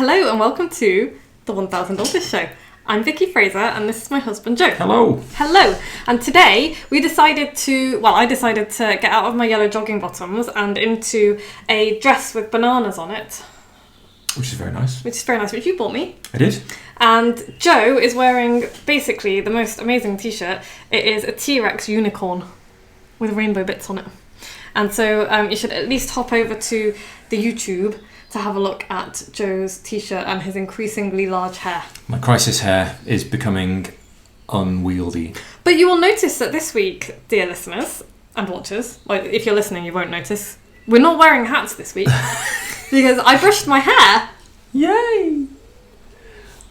Hello and welcome to the 1000 Daughters Show. I'm Vicky Fraser and this is my husband Joe. Hello. Hello. And today I decided to get out of my yellow jogging bottoms and into a dress with bananas on it. Which is very nice. Which you bought me. I did. And Joe is wearing basically the most amazing t-shirt. It is a T-Rex unicorn with rainbow bits on it. And so you should at least hop over to the YouTube to have a look at Joe's t-shirt and his increasingly large hair. My crisis hair is becoming unwieldy. But you will notice that this week, dear listeners and watchers, well, if you're listening you won't notice, we're not wearing hats this week because I brushed my hair. Yay!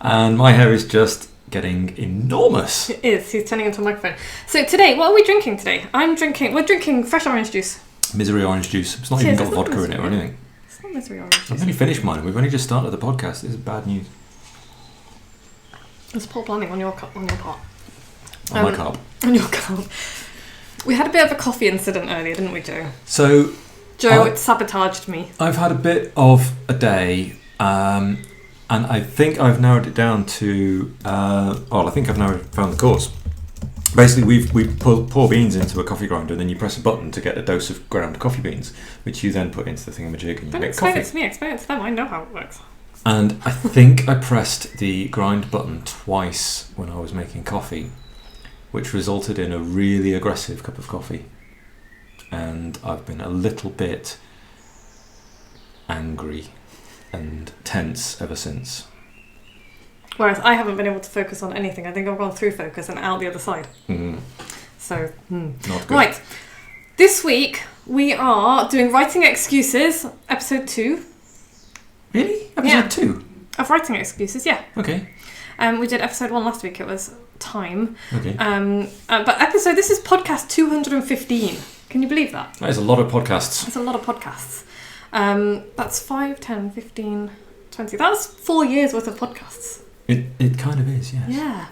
And my hair is just getting enormous. It is. He's turning into a microphone. So today, what are we drinking today? We're drinking fresh orange juice. Misery orange juice. It's not even got vodka in it or anything. It's not misery orange juice. I've only finished mine. We've only just started the podcast. This is bad news. There's poor planning on your part. On my carb. On your carb. We had a bit of a coffee incident earlier, didn't we, Joe? So Joe sabotaged me. I've had a bit of a day, and I think I've narrowed it down to. I think I've now found the cause. Basically, we pour beans into a coffee grinder, and then you press a button to get a dose of ground coffee beans, which you then put into the thingamajig and you make coffee. Explain it to me, explain it to them. I know how it works. And I think I pressed the grind button twice when I was making coffee, which resulted in a really aggressive cup of coffee. And I've been a little bit angry and tense ever since. Whereas I haven't been able to focus on anything. I think I've gone through focus and out the other side. So, not good. Right. This week we are doing Writing Excuses, episode 2. Really? Episode 2? Of Writing Excuses, yeah. Okay. We did episode 1 last week. It was time. Okay. But this is podcast 215. Can you believe that? That is a lot of podcasts. It's a lot of podcasts. That's 5, 10, 15, 20. That's 4 years worth of podcasts. It kind of is, yes. Yeah.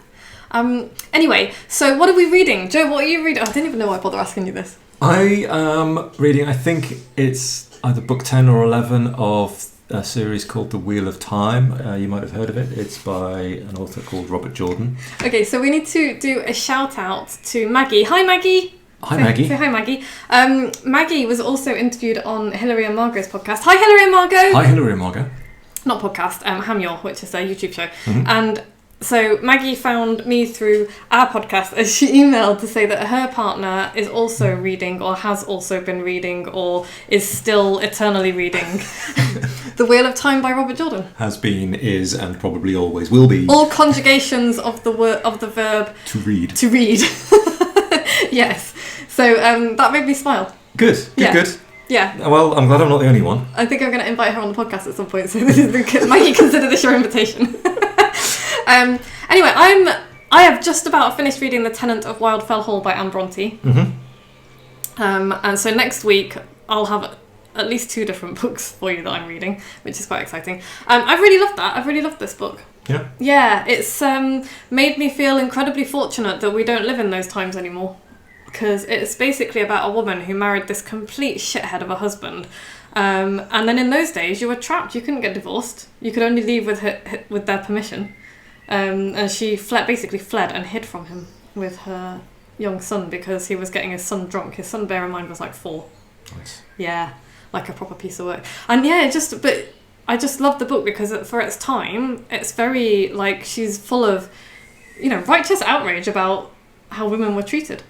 Anyway, so what are we reading? Joe, what are you reading? I didn't even know why I bothered asking you this. I am reading, I think it's either book 10 or 11 of a series called The Wheel of Time. You might have heard of it. It's by an author called Robert Jordan. Okay, so we need to do a shout out to Maggie. Hi, Maggie. Maggie. Say hi, Maggie. Maggie was also interviewed on Hilary and Margot's podcast. Hi, Hilary and Margot. Hi, Hilary and Margot. Not podcast, Hamyor, which is their YouTube show. Mm-hmm. And so Maggie found me through our podcast as she emailed to say that her partner is also reading or has also been reading or is still eternally reading The Wheel of Time by Robert Jordan. Has been, is, and probably always will be. All conjugations of the verb to read. To read. Yes. So that made me smile. Good. Yeah. Well, I'm glad I'm not the only one. I think I'm going to invite her on the podcast at some point. So this is Maggie, consider this your invitation. Anyway, I have just about finished reading The Tenant of Wildfell Hall by Anne Bronte. Mm-hmm. And so next week I'll have at least 2 different books for you that I'm reading, which is quite exciting. I've really loved that. I've really loved this book. Yeah. Yeah, it's made me feel incredibly fortunate that we don't live in those times anymore. Because it's basically about a woman who married this complete shithead of a husband. And then in those days, you were trapped. You couldn't get divorced. You could only leave with their permission. And she basically fled and hid from him with her young son because he was getting his son drunk. His son, bear in mind, was like 4. Nice. Yeah, like a proper piece of work. And yeah, but I just love the book because for its time, it's very, like, she's full of, righteous outrage about how women were treated.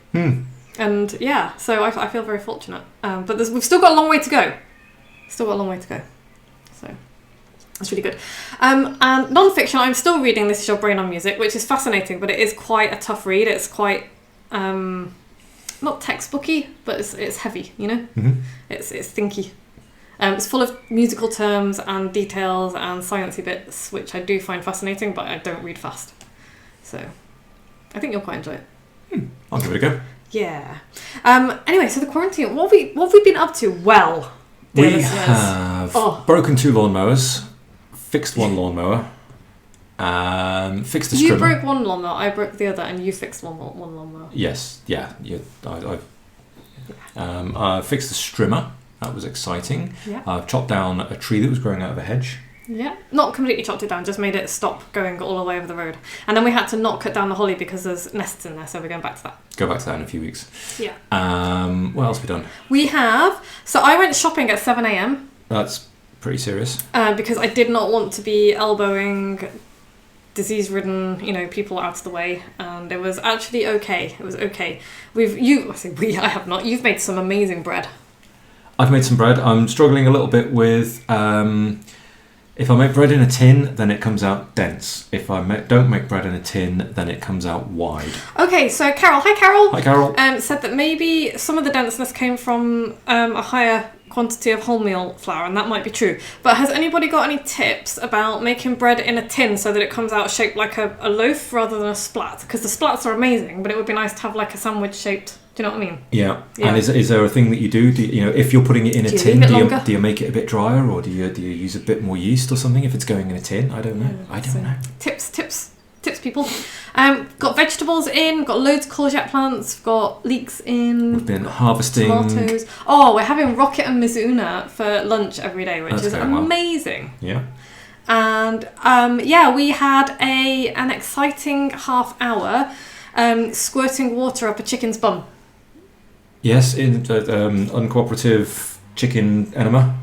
And yeah, so I feel very fortunate. But we've still got a long way to go. So that's really good. And non-fiction, I'm still reading This Is Your Brain on Music, which is fascinating, but it is quite a tough read. It's quite, not textbooky, but it's heavy, Mm-hmm. It's thinky. It's full of musical terms and details and sciencey bits, which I do find fascinating, but I don't read fast. So I think you'll quite enjoy it. I'll give it a go. Yeah. Anyway, so the quarantine, what have we been up to? Well, dear we listeners. have broken 2 lawnmowers, fixed 1 lawnmower, fixed the strimmer. You broke 1 lawnmower, I broke the other, and you fixed one lawnmower. Yes, yeah. I fixed the strimmer. That was exciting. Yeah. I've chopped down a tree that was growing out of a hedge. Yeah, not completely chopped it down, just made it stop going all the way over the road. And then we had to not cut down the holly because there's nests in there, so we're going back to that. Go back to that in a few weeks. Yeah. What else have we done? We have... So I went shopping at 7 a.m. That's pretty serious. Because I did not want to be elbowing disease-ridden, people out of the way. And it was actually okay. It was okay. I have not. You've made some amazing bread. I've made some bread. I'm struggling a little bit with... if I make bread in a tin, then it comes out dense. If I don't make bread in a tin, then it comes out wide. Okay, so Carol, hi Carol. Hi Carol. Said that maybe some of the denseness came from a higher quantity of wholemeal flour, and that might be true. But has anybody got any tips about making bread in a tin so that it comes out shaped like a loaf rather than a splat? Because the splats are amazing, but it would be nice to have like a sandwich shaped. Do you know what I mean? Yeah. And is there a thing that you do? If you're putting it in a tin, do you make it a bit drier, or do you use a bit more yeast or something if it's going in a tin? I don't know. I don't know. Tips, people. Got vegetables in. Got loads of courgette plants. Got leeks in. We've been harvesting tomatoes. Oh, we're having rocket and mizuna for lunch every day, which is amazing. Well. Yeah. And we had an exciting half hour squirting water up a chicken's bum. Yes, in uncooperative chicken enema.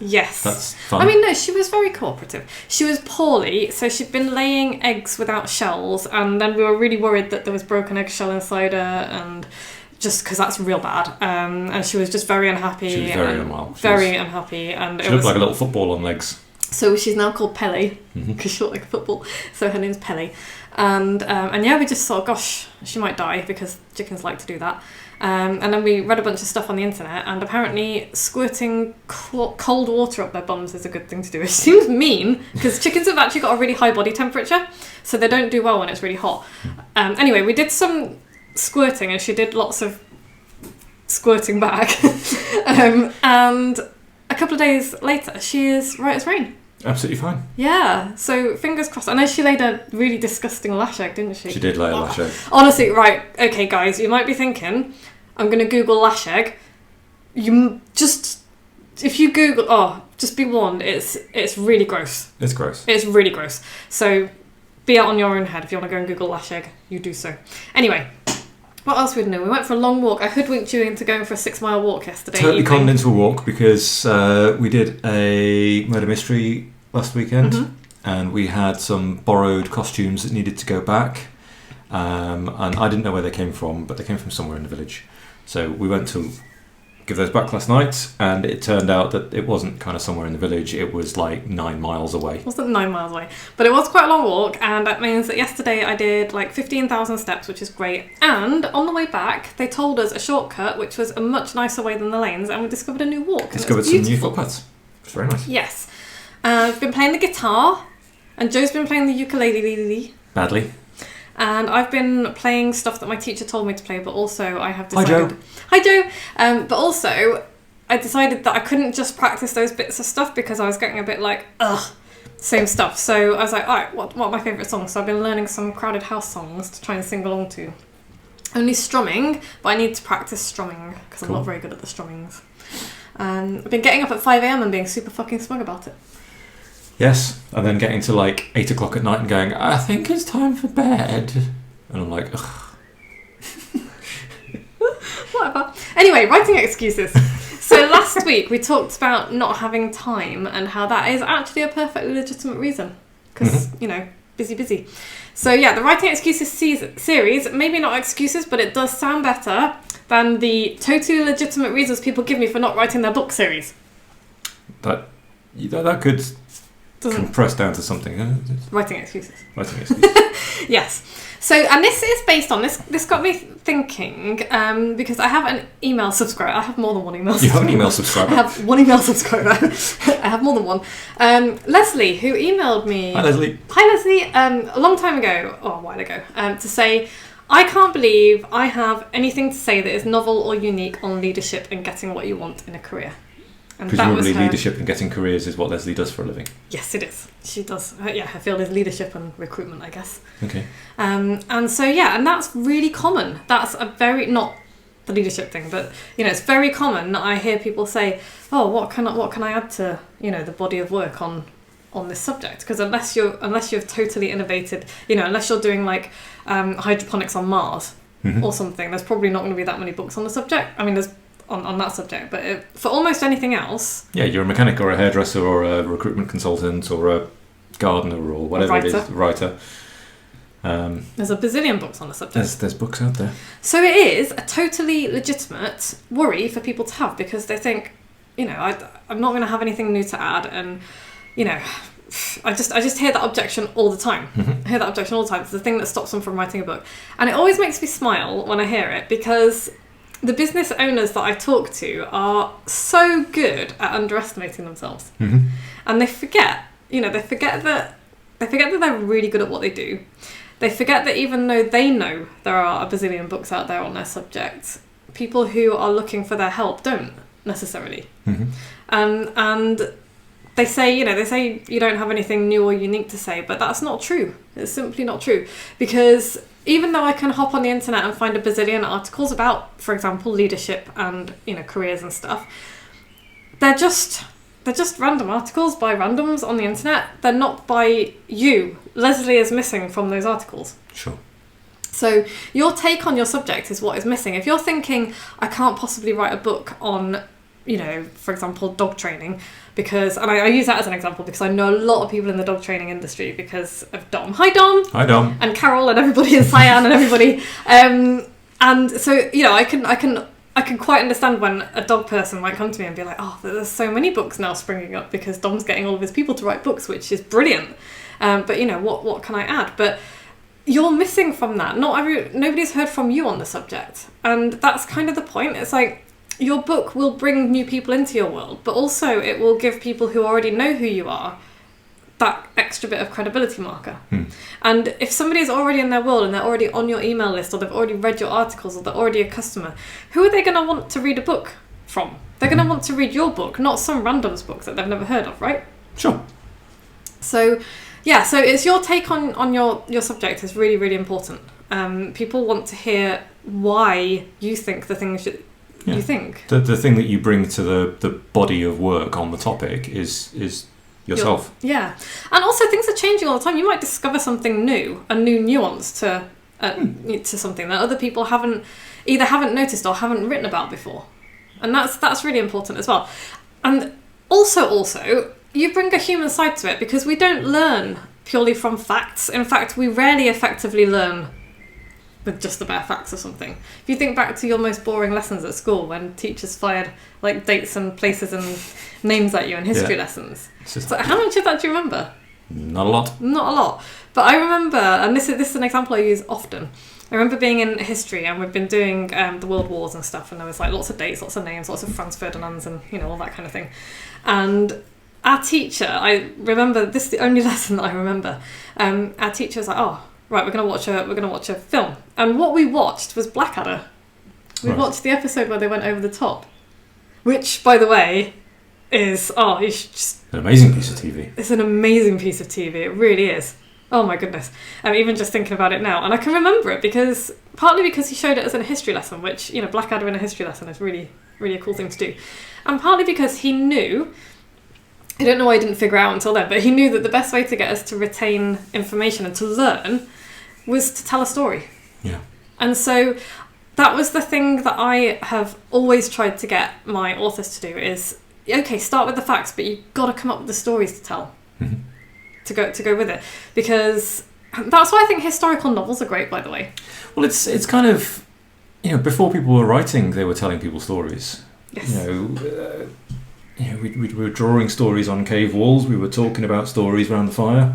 Yes. That's fun. I mean, no, she was very cooperative. She was poorly, so she'd been laying eggs without shells, and then we were really worried that there was broken eggshell inside her, and just because that's real bad. And she was just very unhappy. She was very unwell. Very unhappy. And she looked like a little football on legs. So she's now called Pele, because she looked like a football. So her name's Pele. And we just thought, gosh, she might die because chickens like to do that. And then we read a bunch of stuff on the internet, and apparently squirting cold water up their bums is a good thing to do. It seems mean, because chickens have actually got a really high body temperature, so they don't do well when it's really hot. Anyway, we did some squirting, and she did lots of squirting back. And a couple of days later, she is right as rain. Absolutely fine. Yeah, so fingers crossed. I know she laid a really disgusting lash egg, didn't she? She did lay a lash egg. Honestly, right, okay guys, you might be thinking, I'm going to Google lash egg. If you Google, just be warned, it's really gross. It's gross. It's really gross. So be out on your own head. If you want to go and Google lash egg, you do so. Anyway, what else we do? We went for a long walk. I hoodwinked you into going for a 6-mile walk yesterday. Totally conned into a walk because we did a murder mystery last weekend, and we had some borrowed costumes that needed to go back, and I didn't know where they came from, but they came from somewhere in the village. So we went to give those back last night, and it turned out that it wasn't kind of somewhere in the village, it was like 9 miles away. It wasn't 9 miles away, but it was quite a long walk, and that means that yesterday I did like 15,000 steps, which is great. And on the way back, they told us a shortcut, which was a much nicer way than the lanes, and we discovered a new walk. Discovered some new footpaths. It's very nice. Yes. I've been playing the guitar, and Joe's been playing the ukulele. Badly. And I've been playing stuff that my teacher told me to play, but also I have decided... Hi, Joe! But also, I decided that I couldn't just practice those bits of stuff because I was getting a bit like, same stuff. So I was like, all right, what are my favourite songs? So I've been learning some Crowded House songs to try and sing along to. Only strumming, but I need to practice strumming because I'm not very good at the strummings. I've been getting up at 5 a.m. and being super fucking smug about it. Yes, and then getting to like 8 o'clock at night and going, I think it's time for bed. And I'm like, ugh. Whatever. Anyway, writing excuses. So last week we talked about not having time and how that is actually a perfectly legitimate reason. Because, busy. So yeah, the writing excuses series, maybe not excuses, but it does sound better than the totally legitimate reasons people give me for not writing their book series. That could... compress down to something. Writing excuses. Yes. So, and this is based on this got me thinking because I have an email subscriber. I have more than one email subscriber. You have an email subscriber? I have one email subscriber. I have more than one. Leslie, who emailed me. Hi, Leslie. A long time ago, or a while ago, to say, I can't believe I have anything to say that is novel or unique on leadership and getting what you want in a career. And presumably leadership and getting careers is what Leslie does for a living. Yes, it is. She does. Her field is leadership and recruitment, I guess. Okay. And so, and that's really common. That's a very, not the leadership thing, but, it's very common that I hear people say, oh, what can I add to, the body of work on on this subject, because unless you've totally innovated, unless you're doing like hydroponics on Mars or something, there's probably not going to be that many books on the subject. I mean, there's on that subject, but for almost anything else, you're a mechanic or a hairdresser or a recruitment consultant or a gardener or whatever it is, writer. There's a bazillion books on the subject. There's books out there. So it is a totally legitimate worry for people to have, because they think, I'm not going to have anything new to add, and I just hear that objection all the time. I hear that objection all the time. It's the thing that stops them from writing a book, and it always makes me smile when I hear it, because the business owners that I talk to are so good at underestimating themselves, and they forget that they're really good at what they do. They forget that even though they know there are a bazillion books out there on their subject, people who are looking for their help don't necessarily. And they say you don't have anything new or unique to say, but that's not true. It's simply not true, because even though I can hop on the internet and find a bazillion articles about, for example, leadership and careers and stuff, they're just random articles by randoms on the internet. They're not by you. Leslie is missing from those articles. Sure. So your take on your subject is what is missing. If you're thinking, I can't possibly write a book on, for example, dog training, because, and I use that as an example because I know a lot of people in the dog training industry because of Dom. Hi, Dom. Hi, Dom. And Carol and everybody, and Cyan and everybody. And so, I can quite understand when a dog person might come to me and be like, oh, there's so many books now springing up because Dom's getting all of his people to write books, which is brilliant. But what can I add? But you're missing from that. Nobody's heard from you on the subject. And that's kind of the point. It's like, your book will bring new people into your world, but also it will give people who already know who you are that extra bit of credibility marker. And if somebody is already in their world and they're already on your email list, or they've already read your articles, or they're already a customer, who are they going to want to read a book from? They're going to want to read your book, not some random's book that they've never heard of, right? Sure. So it's your take on your subject is really, really important. People want to hear why you think the things you think. The thing that you bring to the body of work on the topic is yourself. And also things are changing all the time. You might discover something new, a new nuance to something that other people haven't noticed or haven't written about before, and that's really important as well. And also you bring a human side to it, because we don't learn purely from facts. In fact, we rarely effectively learn with just the bare facts of something. If you think back to your most boring lessons at school, when teachers fired like dates and places and names at you in history lessons. So how much of that do you remember? Not a lot. But I remember, and this is an example I use often. I remember being in history, and we've been doing the World Wars and stuff, and there was like lots of dates, lots of names, lots of Franz Ferdinands, and all that kind of thing. And our teacher, I remember, this is the only lesson that I remember. Our teacher was like, "Oh, right, we're gonna watch a film," and what we watched was Blackadder. We watched the episode where they went over the top, which, by the way, is an amazing piece of TV. It's an amazing piece of TV. It really is. Oh my goodness! I'm even just thinking about it now, and I can remember it partly because he showed it as a history lesson, which Blackadder in a history lesson is really, really a cool thing to do, and partly because he knew. I don't know why I didn't figure out until then, but he knew that the best way to get us to retain information and to learn was to tell a story. Yeah. And so that was the thing that I have always tried to get my authors to do is, okay, start with the facts, but you've got to come up with the stories to tell, to go with it. Because that's why I think historical novels are great, by the way. Well, it's kind of, before people were writing, they were telling people stories. Yes. We were drawing stories on cave walls. We were talking about stories around the fire.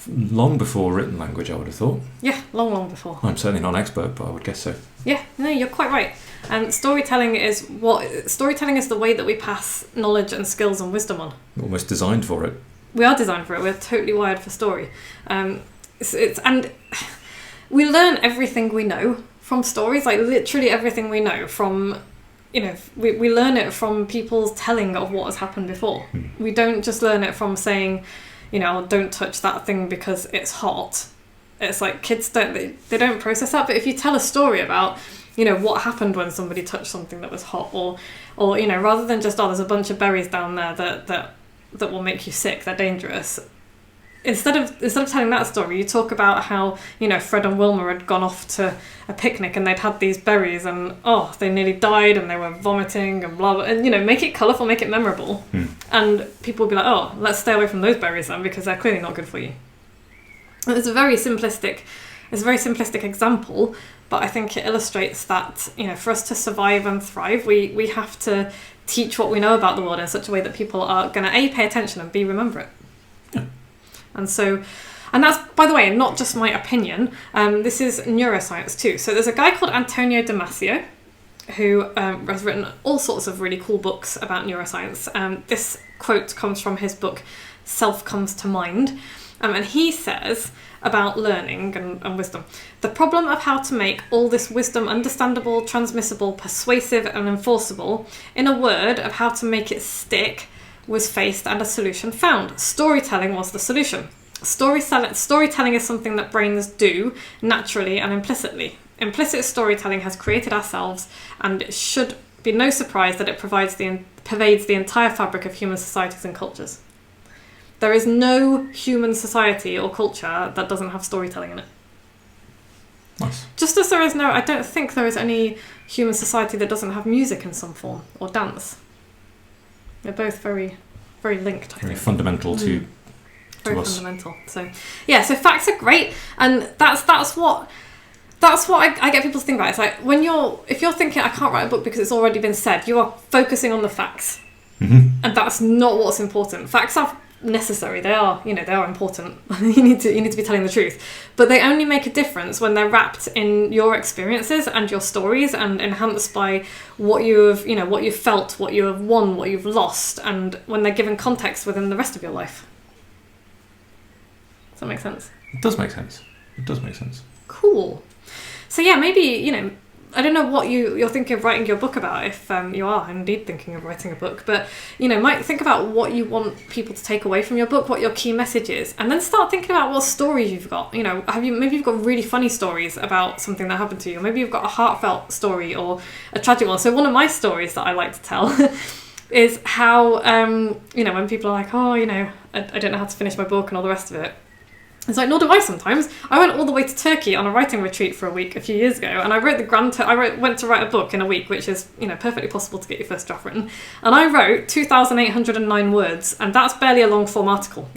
Long before written language, I would have thought. Yeah, long before. I'm certainly not an expert, but I would guess so. Yeah, no, you're quite right. And storytelling is the way that we pass knowledge and skills and wisdom on. Almost designed for it. We are designed for it. We're totally wired for story. And we learn everything we know from stories, like literally everything we know from. We learn it from people's telling of what has happened before. We don't just learn it from saying, don't touch that thing because it's hot. It's like kids they don't process that. But if you tell a story about, what happened when somebody touched something that was hot, or rather than just, there's a bunch of berries down there that that will make you sick, they're dangerous. Instead of telling that story, you talk about how, you know, Fred and Wilma had gone off to a picnic and they'd had these berries and, oh, they nearly died and they were vomiting and blah, blah, and, you know, make it colourful, make it memorable. And people will be like, oh, let's stay away from those berries then because they're clearly not good for you. And it's a very simplistic example, but I think it illustrates that, you know, for us to survive and thrive, we have to teach what we know about the world in such a way that people are going to, A, pay attention and B, remember it. Yeah. And that's, by the way, not just my opinion. This is neuroscience too. So there's a guy called Antonio Damasio who has written all sorts of really cool books about neuroscience. This quote comes from his book, Self Comes to Mind. And he says about learning and wisdom, the problem of how to make all this wisdom understandable, transmissible, persuasive and enforceable, in a word of how to make it stick, was faced and a solution found. Storytelling was the solution. Storytelling is something that brains do naturally and implicitly. Implicit storytelling has created ourselves, and it should be no surprise that it pervades the entire fabric of human societies and cultures. There is no human society or culture that doesn't have storytelling in it. Nice. Just as there is no, I don't think there is any human society that doesn't have music in some form or dance. They're both very, very linked, I Very think. fundamental to Very us. fundamental. So yeah, so facts are great, and that's what I get people to think about. It's like if you're thinking I can't write a book because it's already been said, you are focusing on the facts, and that's not what's important. Facts are necessary. They are important. you need to be telling the truth, but they only make a difference when they're wrapped in your experiences and your stories and enhanced by what you've felt, what you have won, what you've lost, and when they're given context within the rest of your life. Does that make sense? It does make sense. It does make sense. Cool. So yeah, maybe, I don't know what you're thinking of writing your book about, if you are indeed thinking of writing a book, but, might think about what you want people to take away from your book, what your key message is, and then start thinking about what stories you've got. Maybe you've got really funny stories about something that happened to you, or maybe you've got a heartfelt story or a tragic one. So one of my stories that I like to tell is how, when people are like, oh, I don't know how to finish my book and all the rest of it. It's like, nor do I sometimes. I went all the way to Turkey on a writing retreat for a week a few years ago, and I wrote went to write a book in a week, which is, perfectly possible to get your first draft written. And I wrote 2,809 words, and that's barely a long form article.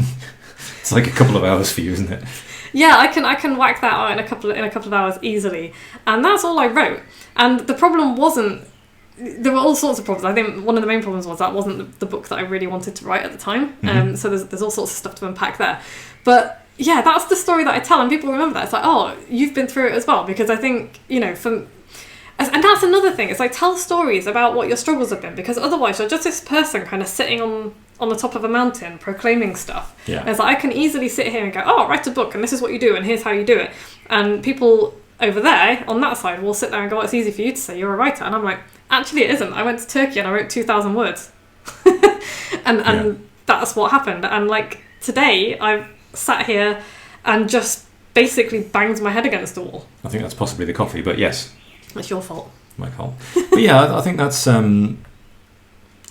It's like a couple of hours for you, isn't it? Yeah, I can whack that out in a couple of hours easily, and that's all I wrote. And the problem wasn't. There were all sorts of problems. I think one of the main problems was that wasn't the book that I really wanted to write at the time. So there's all sorts of stuff to unpack there, but. Yeah, that's the story that I tell, and people remember that. It's like, oh, you've been through it as well, because I think, and that's another thing. It's like, tell stories about what your struggles have been, because otherwise you're just this person kind of sitting on the top of a mountain proclaiming stuff. Yeah. And it's like, I can easily sit here and go, oh, write a book, and this is what you do, and here's how you do it. And people over there, on that side, will sit there and go, oh, it's easy for you to say, you're a writer. And I'm like, actually it isn't. I went to Turkey and I wrote 2,000 words. and that's what happened. And like, today, I've sat here and just basically banged my head against the wall. I think that's possibly the coffee, but yes. It's your fault. My fault. But yeah, I think that's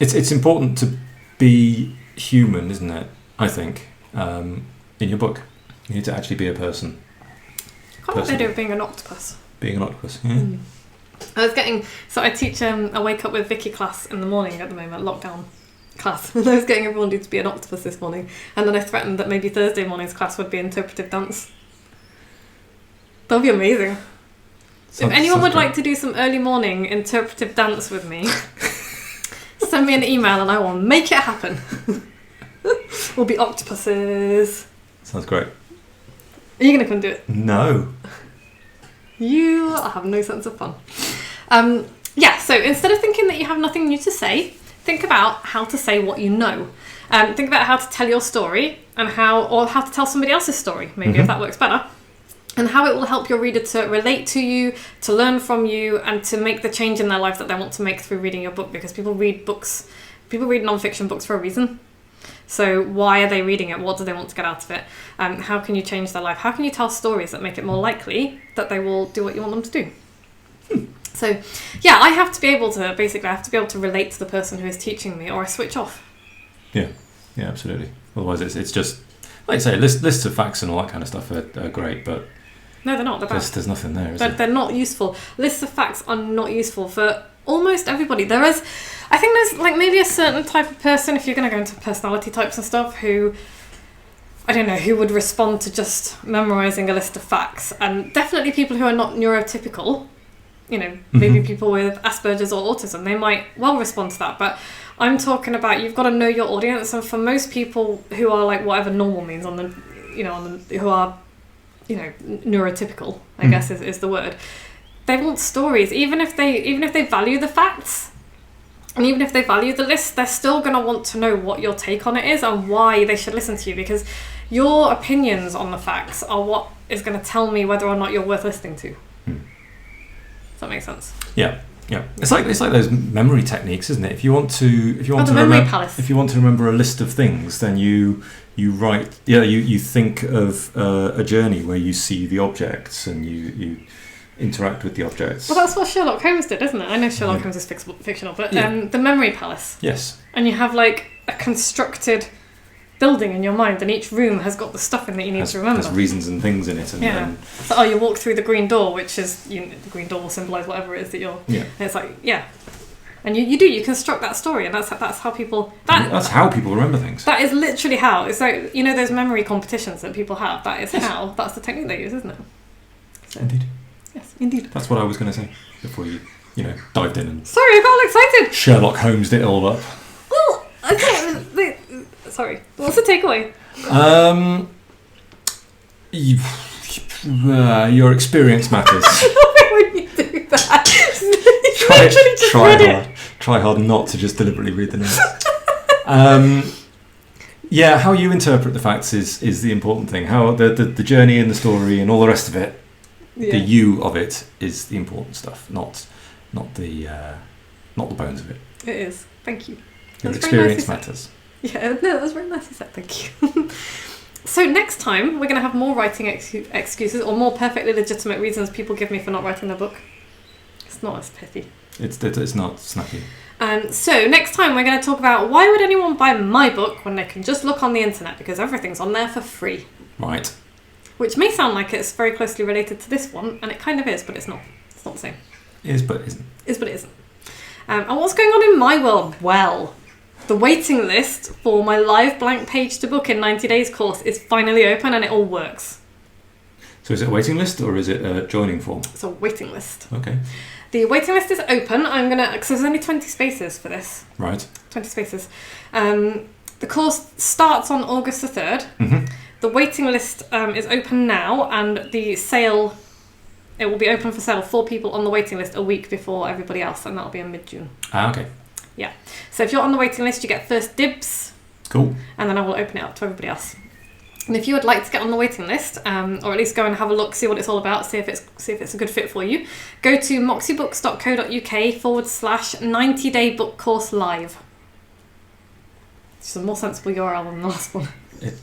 it's important to be human, isn't it? I think in your book, you need to actually be a person. I can't idea of being an octopus. Being an octopus, yeah. I teach a Wake Up with Vicky class in the morning at the moment, lockdown class, and I was getting everyone to be an octopus this morning, and then I threatened that maybe Thursday morning's class would be interpretive dance. That would be amazing. If anyone would like to do some early morning interpretive dance with me, send me an email and I will make it happen. We'll be octopuses. Sounds great. Are you going to come do it? No. You have no sense of fun. So instead of thinking that you have nothing new to say, think about how to say what you know. Think about how to tell your story and how to tell somebody else's story, maybe if that works better, and how it will help your reader to relate to you, to learn from you, and to make the change in their life that they want to make through reading your book. Because people read non-fiction books for a reason. So why are they reading it? What do they want to get out of it? How can you change their life? How can you tell stories that make it more likely that they will do what you want them to do? So, yeah, I have to be able to relate to the person who is teaching me, or I switch off. Yeah. Yeah, absolutely. Otherwise, it's just like I say, lists of facts and all that kind of stuff are great, but no, they're not. They're bad. There's nothing there, is there? They're not useful. Lists of facts are not useful for almost everybody. I think there's like maybe a certain type of person, if you're going to go into personality types and stuff, who, I don't know, who would respond to just memorising a list of facts. And definitely people who are not neurotypical, you know, maybe people with Asperger's or autism, they might well respond to that. But I'm talking about, you've got to know your audience. And for most people who are like whatever normal means who are, you know, neurotypical, I guess is the word. They want stories, even if they value the facts, and even if they value the list, they're still going to want to know what your take on it is and why they should listen to you, because your opinions on the facts are what is going to tell me whether or not you're worth listening to. Does that make sense? Yeah. It's like those memory techniques, isn't it? If you want to remember a list of things, then you write. Yeah, you think of a journey where you see the objects and you interact with the objects. Well, that's what Sherlock Holmes did, isn't it? I know Sherlock Holmes is fictional, but the memory palace. Yes. And you have like a constructed building in your mind, and each room has got the stuff in that you need to remember. There's reasons and things in it. And So, you walk through the green door, which is, the green door will symbolise whatever it is that you're... Yeah. And it's like, And you construct that story, and that's how people... That's how people remember things. That is literally how. It's like, you know, those memory competitions that people have. That is how. That's the technique they use, isn't it? So, indeed. Yes, indeed. That's what I was going to say before you dived in and... Sorry, I got all excited! Sherlock Holmes it all up. Well, okay. Sorry. What's the takeaway? Your experience matters. When you do that. Try hard not to just deliberately read the notes. How you interpret the facts is the important thing. How the journey and the story and all the rest of it, the you of it is the important stuff, not the bones of it. It is. Thank you. Your experience matters. Yeah, no, that was very nice to say. Thank you. So next time we're going to have more writing excuses, or more perfectly legitimate reasons people give me for not writing their book. It's not as pithy. It's not snappy. So next time we're going to talk about why would anyone buy my book when they can just look on the internet, because everything's on there for free. Right. Which may sound like it's very closely related to this one, and it kind of is, but it's not. It's not the same. It is, but it isn't. Is, but it isn't. And what's going on in my world? Well, the waiting list for my live blank page to book in 90 days course is finally open, and it all works. So is it a waiting list or is it a joining form? It's a waiting list. Okay. The waiting list is open. Because there's only 20 spaces for this. Right. 20 spaces. The course starts on August the 3rd. Mm-hmm. The waiting list is open now, and the sale, it will be open for sale for people on the waiting list a week before everybody else, and that'll be in mid-June. Okay. Yeah. So if you're on the waiting list, you get first dibs. Cool. And then I will open it up to everybody else. And if you would like to get on the waiting list, or at least go and have a look, see what it's all about, see if it's a good fit for you, go to moxiebooks.co.uk/90-day book course live. It's a more sensible URL than the last one. It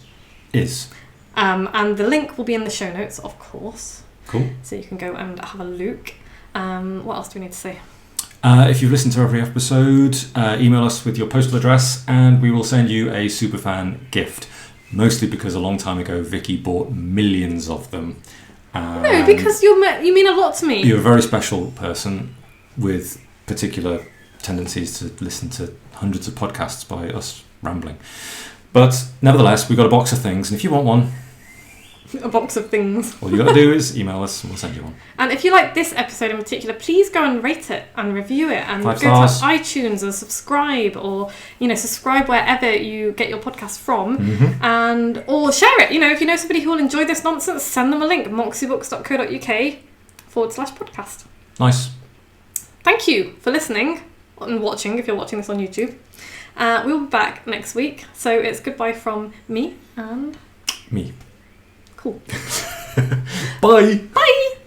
is. And the link will be in the show notes, of course. Cool. So you can go and have a look. What else do we need to say? If you've listened to every episode, email us with your postal address and we will send you a superfan gift. Mostly because a long time ago Vicky bought millions of them. No, because you mean a lot to me. You're a very special person with particular tendencies to listen to hundreds of podcasts by us rambling. But nevertheless, we've got a box of things, and if you want one... A box of things. All you got to do is email us and we'll send you one. And if you like this episode in particular, please go and rate it and review it, and 5 go stars. to iTunes and subscribe, or subscribe wherever you get your podcast from, and or share it. If you know somebody who will enjoy this nonsense, send them a link. moxiebooks.co.uk/podcast. Nice. Thank you for listening and watching. If you're watching this on YouTube, we'll be back next week. So it's goodbye from me and me. Cool. Bye. Bye.